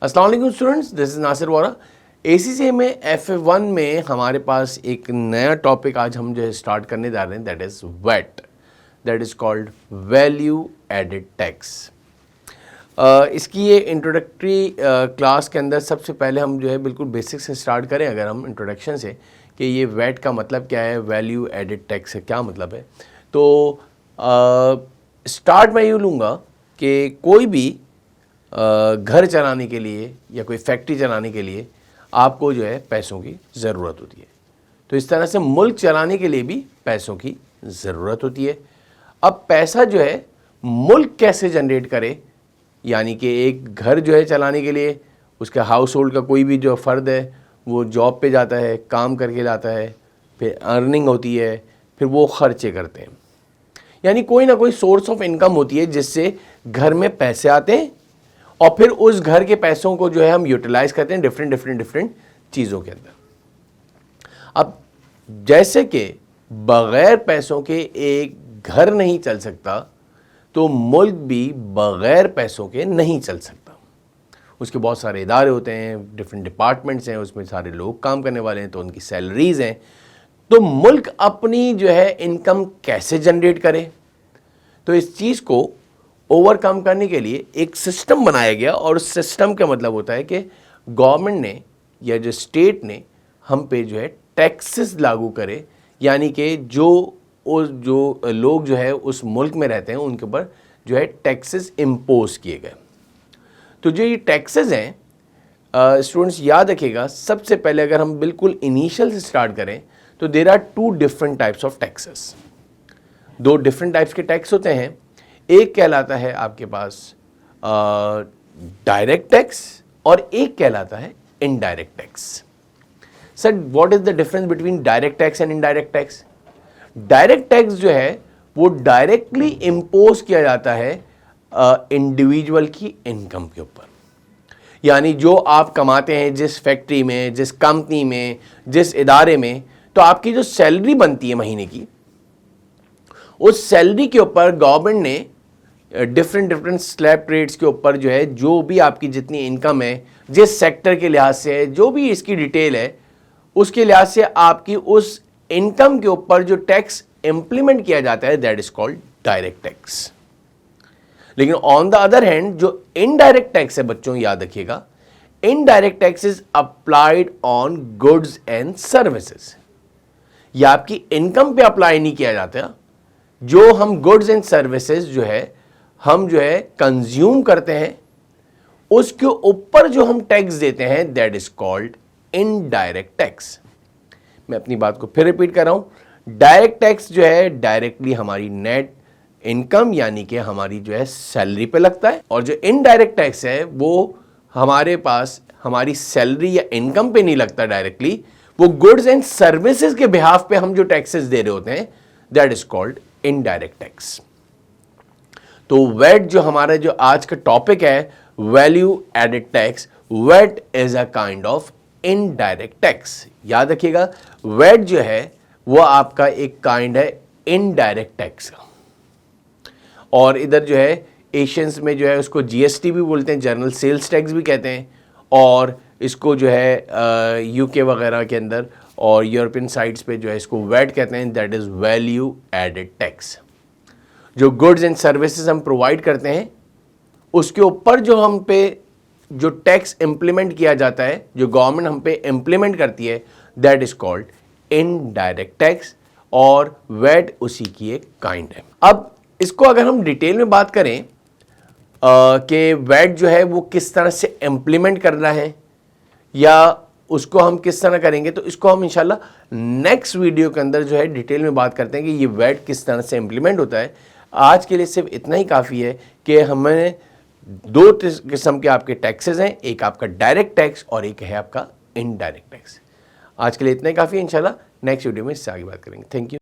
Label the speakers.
Speaker 1: अस्सलाम वालेकुम students, this is Nasir Vora. ACCA में F1 में हमारे पास एक नया टॉपिक आज हम जो है स्टार्ट करने जा रहे हैं, that is VAT, that is called value added tax. इसकी ये इंट्रोडक्टरी क्लास के अंदर सबसे पहले हम जो है बिल्कुल बेसिक से स्टार्ट करें अगर हम इंट्रोडक्शन से कि ये वैट का मतलब क्या है, वैल्यू एडेड टैक्स से क्या मतलब है। तो स्टार्ट मैं यूँ लूँगा कि कोई भी घर चलाने के लिए या कोई फैक्ट्री चलाने के लिए आपको जो है पैसों की ज़रूरत होती है। तो इस तरह से मुल्क चलाने के लिए भी पैसों की ज़रूरत होती है। अब पैसा जो है मुल्क कैसे जनरेट करे, यानी कि एक घर जो है चलाने के लिए उसके हाउस होल्ड का कोई भी जो फ़र्द है वो जॉब पे जाता है, काम करके लाता है, फिर अर्निंग होती है, फिर वो ख़र्चे करते हैं, यानी कोई ना कोई सोर्स ऑफ इनकम होती है जिससे घर में पैसे आते हैं और फिर उस घर के पैसों को जो है हम यूटिलाइज करते हैं डिफरेंट चीज़ों के अंदर। अब जैसे कि बग़ैर पैसों के एक घर नहीं चल सकता, तो मुल्क भी बग़ैर पैसों के नहीं चल सकता। उसके बहुत सारे इदारे होते हैं, डिफरेंट डिपार्टमेंट्स हैं, उसमें सारे लोग काम करने वाले हैं, तो उनकी सैलरीज़ हैं। तो मुल्क अपनी जो है इनकम कैसे जनरेट करे, तो इस चीज़ को ओवरकम करने के लिए एक सिस्टम बनाया गया, और उस सिस्टम का मतलब होता है कि गवर्नमेंट ने या जो स्टेट ने हम पे जो है टैक्सेस लागू करे, यानी कि जो लोग जो है उस मुल्क में रहते हैं उनके ऊपर जो है टैक्सेस इम्पोज किए गए। तो जो ये टैक्सेस हैं स्टूडेंट्स याद रखिएगा, सबसे पहले अगर हम बिल्कुल इनिशियल से स्टार्ट करें तो there are two different types of taxes. दो डिफरेंट टाइप्स के टैक्स होते हैं। एक कहलाता है आपके पास डायरेक्ट टैक्स और एक कहलाता है indirect tax. Sir what is the difference between direct tax and indirect tax? Direct tax जो है वो डायरेक्टली इम्पोज किया जाता है इंडिविजुअल की इनकम के ऊपर, यानी जो आप कमाते हैं जिस फैक्ट्री में, जिस कंपनी में, जिस इदारे में, तो आपकी जो सैलरी बनती है महीने की, उस सैलरी के ऊपर गवर्नमेंट ने डिफरेंट स्लैब रेट्स के ऊपर जो है जो भी आपकी जितनी इनकम है, जिस सेक्टर के लिहाज से है, जो भी इसकी डिटेल है, उसके लिहाज से आपकी उस इनकम के ऊपर जो टैक्स इंप्लीमेंट किया जाता है that is called direct tax. लेकिन ऑन द अदर हैंड जो इनडायरेक्ट टैक्स है बच्चों याद रखिएगा, indirect tax is applied on goods and services. यह आपकी इनकम पे अप्लाई नहीं किया जाता। जो हम गुड्स एंड सर्विसेज जो है हम जो है कंज्यूम करते हैं, उसके ऊपर जो हम टैक्स देते हैं that is called indirect tax. मैं अपनी बात को फिर रिपीट कर रहा हूं। डायरेक्ट टैक्स जो है डायरेक्टली हमारी नेट इनकम यानी कि हमारी जो है सैलरी पे लगता है, और जो इनडायरेक्ट टैक्स है वो हमारे पास हमारी सैलरी या इनकम पे नहीं लगता डायरेक्टली, वो गुड्स एंड सर्विसेज के बिहाफ पे हम जो टैक्सेस दे रहे होते हैं that is called indirect tax. तो वैट जो हमारा जो आज का टॉपिक है value added tax, VAT is a kind of indirect tax. याद रखिएगा वैट जो है वो आपका एक काइंड है इनडायरेक्ट टैक्स का। और इधर जो है एशियंस में जो है उसको जीएसटी भी बोलते हैं, जनरल सेल्स टैक्स भी कहते हैं, और इसको जो है यूके वगैरह के अंदर और यूरोपियन साइट्स पे जो है इसको वैट कहते हैं, that is value added tax. जो गुड्स एंड सर्विसेज हम प्रोवाइड करते हैं उसके ऊपर जो हम पे जो टैक्स इंप्लीमेंट किया जाता है, जो गवर्नमेंट हम पे इंप्लीमेंट करती है that is called indirect tax, और वैट उसी की एक काइंड है। अब इसको अगर हम डिटेल में बात करें कि वैट जो है वो किस तरह से इंप्लीमेंट करना है या उसको हम किस तरह करेंगे, तो इसको हम इंशाल्लाह नेक्स्ट वीडियो के अंदर जो है डिटेल में बात करते हैं कि ये वैट किस तरह से इंप्लीमेंट होता है। आज के लिए सिर्फ इतना ही काफ़ी है कि हमें दो किस्म के आपके टैक्सेस हैं, एक आपका डायरेक्ट टैक्स और एक है आपका इनडायरेक्ट टैक्स। आज के लिए इतना ही काफ़ी है, इंशाल्लाह नेक्स्ट वीडियो में इससे आगे बात करेंगे। Thank you.